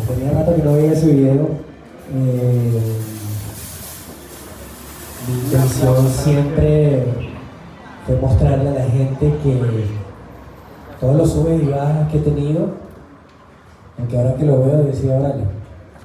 Tenía rato que no veía ese video. Mi intención siempre fue mostrarle a la gente que todos los subes y bajas que he tenido, aunque ahora que lo veo decía, órale,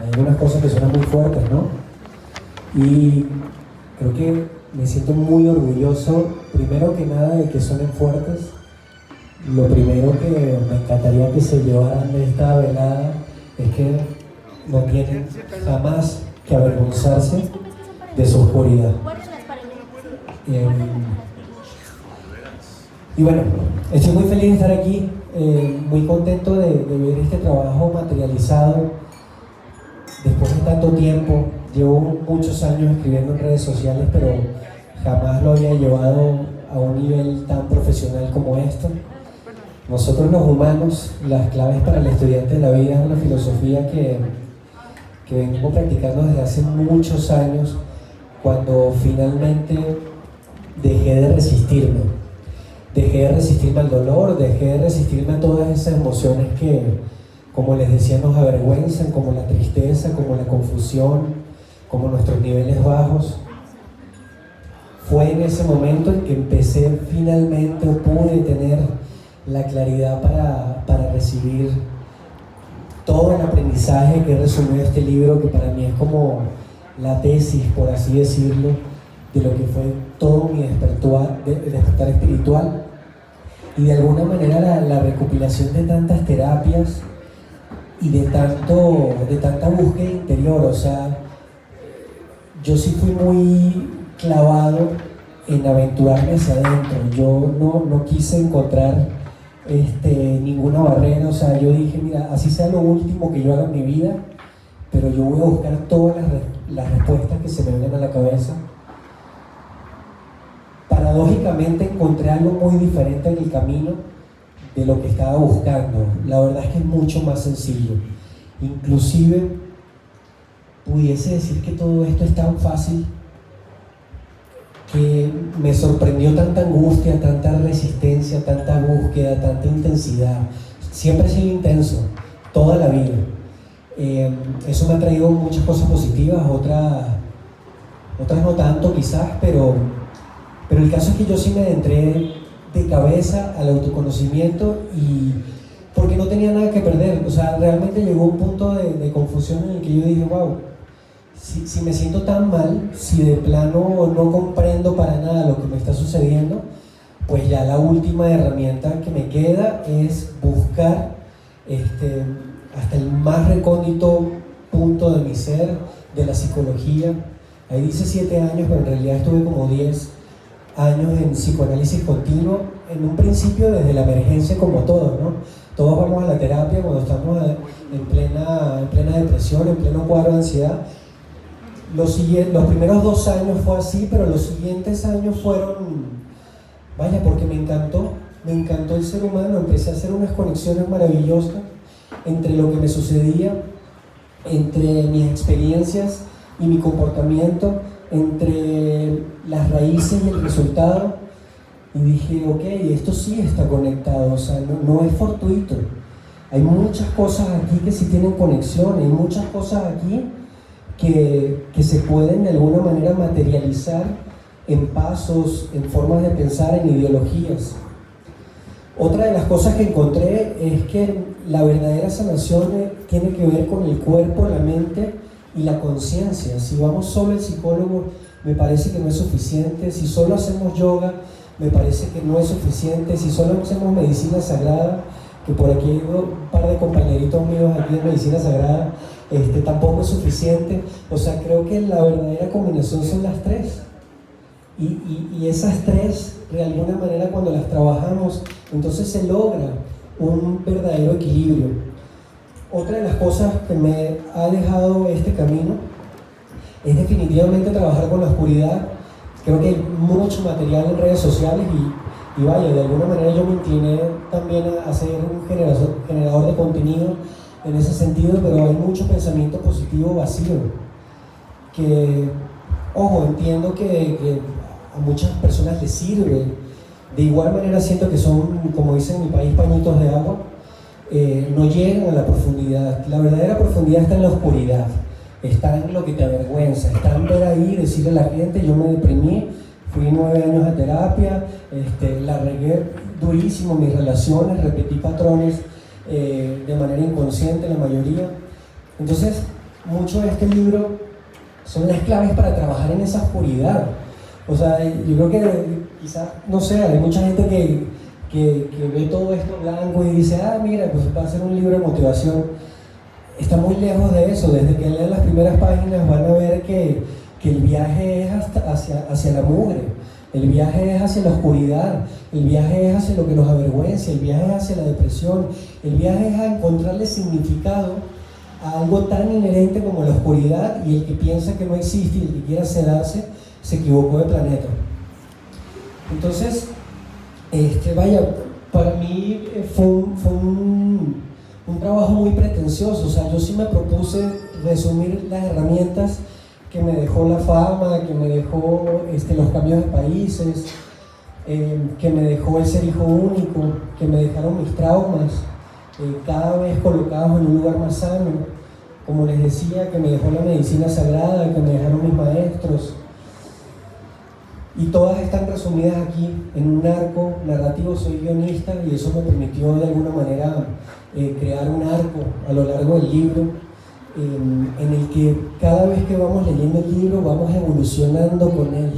hay algunas cosas que suenan muy fuertes, ¿no? Y creo que me siento muy orgulloso, primero que nada, de que suenen fuertes. Lo primero que me encantaría que se llevaran de esta velada es que no tienen jamás que avergonzarse de su oscuridad. Y bueno, estoy muy feliz de estar aquí, muy contento de ver este trabajo materializado después de tanto tiempo. Llevo muchos años escribiendo en redes sociales, pero jamás lo había llevado a un nivel tan profesional como esto. Nosotros los humanos, las claves para el estudiante de la vida es una filosofía que vengo practicando desde hace muchos años, cuando finalmente dejé de resistirme. Dejé de resistirme al dolor, dejé de resistirme a todas esas emociones que, como les decía, nos avergüenzan, como la tristeza, como la confusión, como nuestros niveles bajos. Fue en ese momento en que empecé finalmente, o pude tener la claridad para recibir todo el aprendizaje que he resumido este libro, que para mí es como la tesis, por así decirlo, de lo que fue todo mi despertar espiritual, y de alguna manera la recopilación de tantas terapias y de tanta búsqueda interior. O sea, yo sí fui muy clavado en aventurarme hacia adentro. Yo no quise encontrar ninguna barrera. O sea, yo dije, mira, así sea lo último que yo haga en mi vida, pero yo voy a buscar todas las respuestas que se me vengan a la cabeza. Paradójicamente encontré algo muy diferente en el camino de lo que estaba buscando. La verdad es que es mucho más sencillo. Inclusive pudiese decir que todo esto es tan fácil que me sorprendió tanta angustia, tanta resistencia, tanta búsqueda, tanta intensidad. Siempre he sido intenso, toda la vida. Eso me ha traído muchas cosas positivas, otras no tanto quizás, pero el caso es que yo sí me adentré de cabeza al autoconocimiento, y porque no tenía nada que perder. O sea, realmente llegó un punto de confusión en el que yo dije, wow, si me siento tan mal, si de plano no comprendo para nada lo que me está sucediendo, pues ya la última herramienta que me queda es buscar hasta el más recóndito punto de mi ser, de la psicología. Ahí dice 7 años, pero en realidad estuve como 10 años en psicoanálisis continuo, en un principio desde la emergencia, como todos, ¿no? Todos vamos a la terapia cuando estamos en plena depresión, en pleno cuadro de ansiedad. Los primeros 2 años fue así, pero los siguientes años fueron, vaya, porque me encantó el ser humano. Empecé a hacer unas conexiones maravillosas entre lo que me sucedía, entre mis experiencias y mi comportamiento, entre las raíces y el resultado, y dije, ok, esto sí está conectado. O sea, no es fortuito. Hay muchas cosas aquí que sí tienen conexión, hay muchas cosas aquí que se pueden de alguna manera materializar en pasos, en formas de pensar, en ideologías. Otra de las cosas que encontré es que la verdadera sanación tiene que ver con el cuerpo, la mente y la conciencia. Si vamos solo al psicólogo, me parece que no es suficiente. Si solo hacemos yoga, me parece que no es suficiente. Si solo hacemos medicina sagrada, que por aquí hay un par de compañeritos míos aquí en medicina sagrada, tampoco es suficiente. O sea, creo que la verdadera combinación son las tres. Y esas tres, de alguna manera, cuando las trabajamos, entonces se logra un verdadero equilibrio. Otra de las cosas que me ha dejado este camino es definitivamente trabajar con la oscuridad. Creo que hay mucho material en redes sociales y vaya, de alguna manera yo me incliné también a ser un generador de contenido en ese sentido, pero hay mucho pensamiento positivo vacío que, ojo, entiendo que a muchas personas les sirve. De igual manera siento que son, como dicen en mi país, pañitos de agua. no llegan a la profundidad. La verdadera profundidad está en la oscuridad, está en lo que te avergüenza, está en ver ahí, decirle a la gente, yo me deprimí, fui 9 años a terapia, la regué durísimo en mis relaciones, repetí patrones de manera inconsciente la mayoría. Entonces, mucho de este libro son las claves para trabajar en esa oscuridad. O sea, yo creo que quizás, no sé, hay mucha gente que ve todo esto blanco y dice, ah, mira, pues va a ser un libro de motivación. Está muy lejos de eso. Desde que lean las primeras páginas van a ver que el viaje es hacia la mugre, el viaje es hacia la oscuridad, el viaje es hacia lo que nos avergüenza, el viaje es hacia la depresión, el viaje es a encontrarle significado a algo tan inherente como la oscuridad, y el que piensa que no existe y el que quiera sedarse se equivocó de planeta. Entonces, vaya, para mí fue un trabajo muy pretencioso. O sea, yo sí me propuse resumir las herramientas que me dejó la fama, que me dejó los cambios de países, que me dejó el ser hijo único, que me dejaron mis traumas, cada vez colocados en un lugar más sano, como les decía, que me dejó la medicina sagrada, que me dejaron mis maestros. Y todas están resumidas aquí en un arco narrativo. Soy guionista y eso me permitió de alguna manera crear un arco a lo largo del libro, en el que cada vez que vamos leyendo el libro vamos evolucionando con él.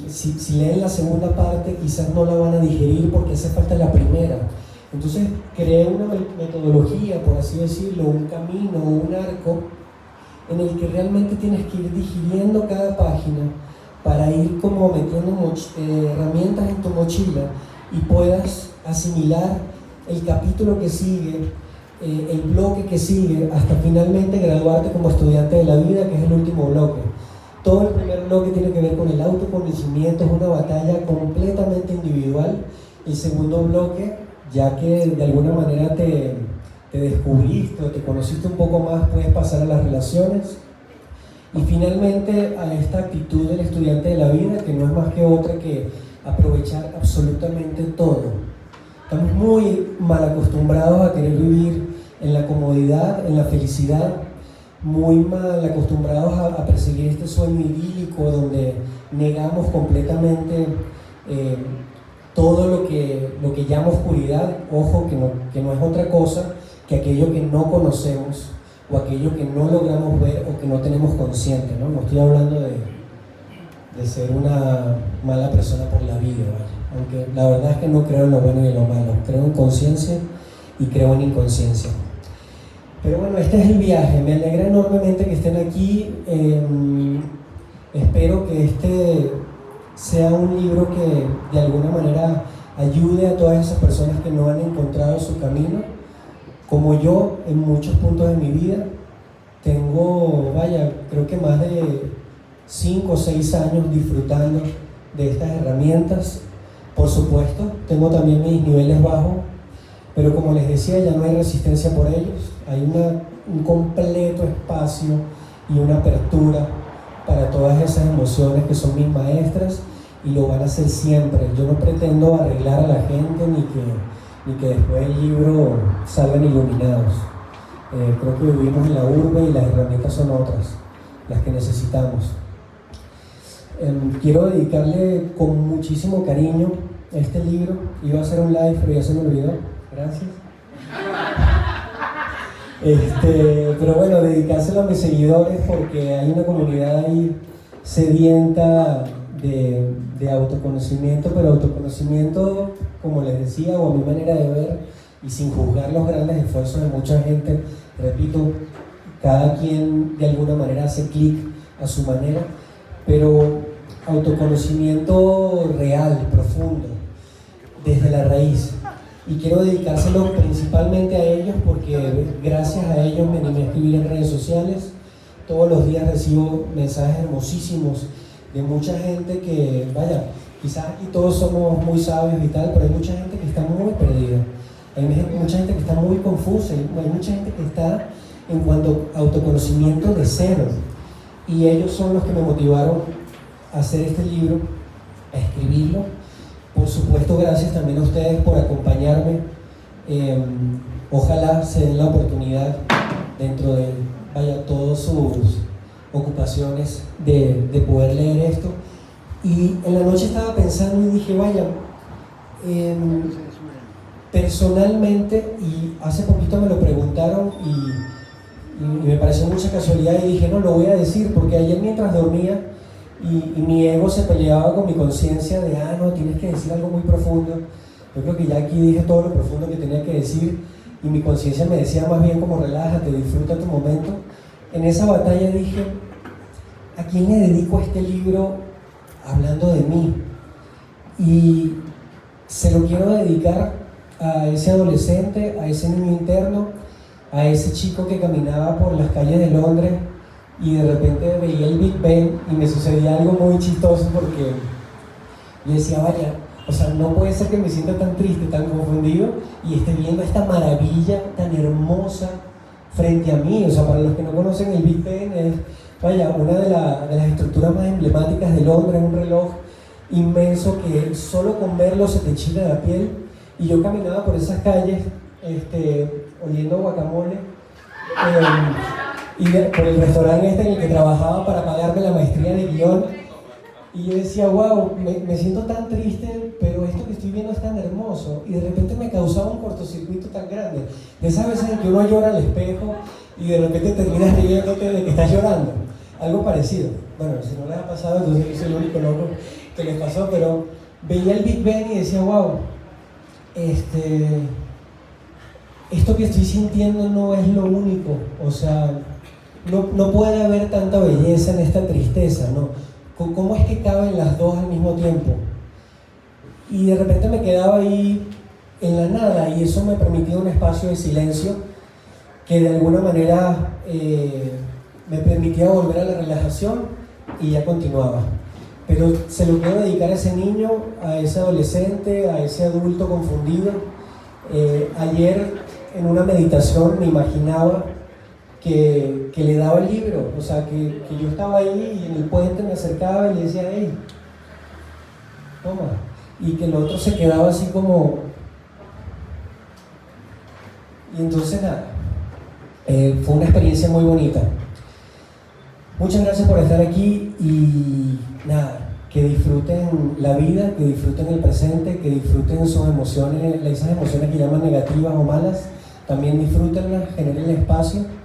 Si leen la segunda parte quizás no la van a digerir porque hace falta la primera. Entonces creé una metodología, por así decirlo, un camino, un arco, en el que realmente tienes que ir digiriendo cada página para ir como metiendo herramientas en tu mochila y puedas asimilar el capítulo que sigue, el bloque que sigue, hasta finalmente graduarte como estudiante de la vida, que es el último bloque. Todo el primer bloque tiene que ver con el autoconocimiento, es una batalla completamente individual. El segundo bloque, ya que de alguna manera te descubriste o te conociste un poco más, puedes pasar a las relaciones. Y finalmente a esta actitud del estudiante de la vida, que no es más que otra que aprovechar absolutamente todo. Estamos muy mal acostumbrados a querer vivir en la comodidad, en la felicidad, muy mal acostumbrados a perseguir este sueño idílico donde negamos completamente todo lo que llama oscuridad. Ojo, que no es otra cosa que aquello que no conocemos o aquello que no logramos ver o que no tenemos consciente, ¿no? No estoy hablando de ser una mala persona por la vida, ¿vale? Aunque la verdad es que no creo en lo bueno y en lo malo, creo en conciencia y creo en inconsciencia. Pero bueno, este es el viaje, me alegra enormemente que estén aquí. Espero que este sea un libro que de alguna manera ayude a todas esas personas que no han encontrado su camino. Como yo, en muchos puntos de mi vida, tengo, creo que más de 5 o 6 años disfrutando de estas herramientas. Por supuesto, tengo también mis niveles bajos, pero como les decía, ya no hay resistencia por ellos. Hay un completo espacio y una apertura para todas esas emociones que son mis maestras y lo van a hacer siempre. Yo no pretendo arreglar a la gente ni que después del libro salgan iluminados. Creo que vivimos en la urbe y las herramientas son otras, las que necesitamos. Quiero dedicarle con muchísimo cariño este libro. Iba a hacer un live, pero ya se me olvidó. Gracias. Pero bueno, dedicárselo a mis seguidores porque hay una comunidad ahí sedienta de autoconocimiento, pero autoconocimiento, como les decía, o a mi manera de ver, y sin juzgar los grandes esfuerzos de mucha gente. Repito, cada quien de alguna manera hace clic a su manera, pero autoconocimiento real, profundo, desde la raíz. Y quiero dedicárselo principalmente a ellos porque gracias a ellos me animé a escribir en redes sociales. Todos los días recibo mensajes hermosísimos de mucha gente que, quizás aquí todos somos muy sabios y tal, pero hay mucha gente que está muy perdida. Hay mucha gente que está muy confusa, hay mucha gente que está en cuanto a autoconocimiento de cero. Y ellos son los que me motivaron a hacer este libro, a escribirlo. Por supuesto, gracias también a ustedes por acompañarme Ojalá se den la oportunidad dentro de todas sus ocupaciones de poder leer esto. Y en la noche estaba pensando y dije, personalmente, y hace poquito me lo preguntaron y me pareció mucha casualidad y dije, no, lo voy a decir, porque ayer mientras dormía y mi ego se peleaba con mi conciencia de, no, tienes que decir algo muy profundo. Yo creo que ya aquí dije todo lo profundo que tenía que decir y mi conciencia me decía más bien como relájate, disfruta tu momento. En esa batalla dije, ¿a quién le dedico este libro hablando de mí? Y se lo quiero dedicar a ese adolescente, a ese niño interno, a ese chico que caminaba por las calles de Londres y de repente veía el Big Ben y me sucedía algo muy chistoso porque yo decía, o sea, no puede ser que me sienta tan triste, tan confundido y esté viendo esta maravilla tan hermosa frente a mí. O sea, para los que no conocen, el Big Ben es, una de las estructuras más emblemáticas de Londres, un reloj inmenso que solo con verlo se te enchina la piel. Y yo caminaba por esas calles, oliendo guacamole, y por el restaurante en el que trabajaba para pagarme la maestría de guión. Y yo decía, me siento tan triste, pero esto que estoy viendo es tan hermoso. Y de repente me causaba un cortocircuito tan grande. De esas veces en que uno llora al espejo y de repente terminas riéndote de que estás llorando. Algo parecido. Bueno, si no les ha pasado, entonces yo soy el único loco que les pasó, pero veía el Big Ben y decía, esto que estoy sintiendo no es lo único. O sea, no puede haber tanta belleza en esta tristeza, ¿no? ¿Cómo es que caben las dos al mismo tiempo? Y de repente me quedaba ahí en la nada y eso me permitía un espacio de silencio que de alguna manera me permitía volver a la relajación y ya continuaba. Pero se lo quiero dedicar a ese niño, a ese adolescente, a ese adulto confundido. Ayer en una meditación me imaginaba que le daba el libro, o sea, que yo estaba ahí y en el puente me acercaba y le decía, hey, toma, y que el otro se quedaba así como... Y entonces nada, fue una experiencia muy bonita. Muchas gracias por estar aquí y nada, que disfruten la vida, que disfruten el presente, que disfruten sus emociones, esas emociones que llaman negativas o malas, también disfrútenlas, generen espacio.